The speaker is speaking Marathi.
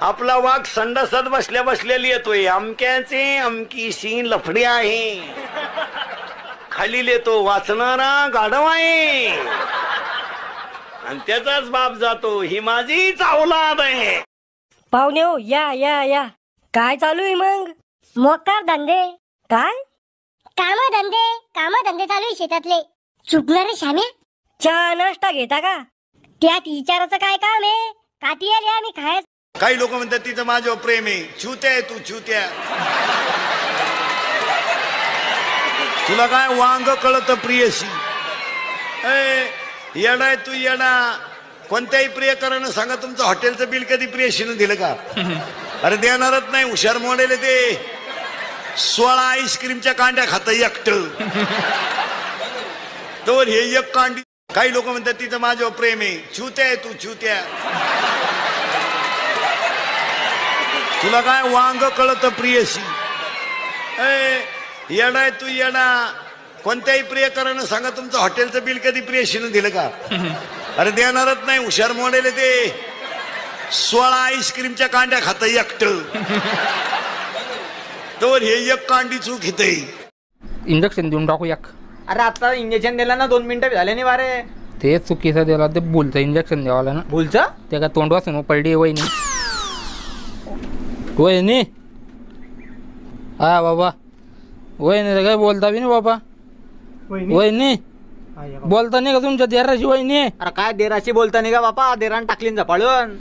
आपला वाघ संडासात बसल्या बसलेली येतोय. अमक्याचे अमकीशी लफडी आहे. खाली येतो वाचणारा गाढव आहे आणि त्याचाच बाप जातो. ही माझीच औलाद आहे. पाहुणे हो, या या या. काय चालू आहे मग? मोकार धंदे. काय काम धंदे चालू आहे शेतातले. चुकणारे श्याम्या. चहा नाश्ता घेता का? त्यात विचाराचं काय काम आहे? काती आली आम्ही खायच. काही लोक म्हणतात तिचं माझ्यावर प्रेम आहे. चुत्या आहे तू, चुत्या. तुला काय वांग कळत प्रियसी? येडा आहे तू येडा. कोणत्याही प्रियकरानं सांगा तुमचं हॉटेलचं बिल कधी प्रियशीनं दिलं का? अरे देणारच नाही. हुशार मॉडेल आहे ते. 16 आईस्क्रीमच्या कांड्या खात एकट तर हे एक कांडी. काही लोक म्हणतात तिचं माझ्यावर प्रेम आहे. चुत्या आहे तू, चुत्या. तुला काय वांग कळत प्रियसी? येडा आहे तू येडा. कोणत्याही प्रियकरानं सांगा तुमचं हॉटेलचं बिल कधी प्रियशीनं दिलं का? अरे देणारच नाही. हुशार मॉडेल आहे ते. 16 आईस्क्रीमच्या कांड्या खात एकट तर हे एक कांडी चूक घेते. इंजेक्शन देऊन टाकू एक. अरे आता इंजेक्शन दिला ना 2 मिनिटं झाले नाही वारे. ते चुकीचं दिला. ते भूलचं इंजेक्शन द्यावं ना. भूलचं? ते का तोंड वाचून पडली वहिनी. वहिनी हा बाबा. वहिनी काय बोलता बी नाही बाबा. वहिनी बोलता नाही का तुमच्या देराची वहिनी? अरे काय देराशी बोलता नाही का बापा? देरान टाकली झपाळून.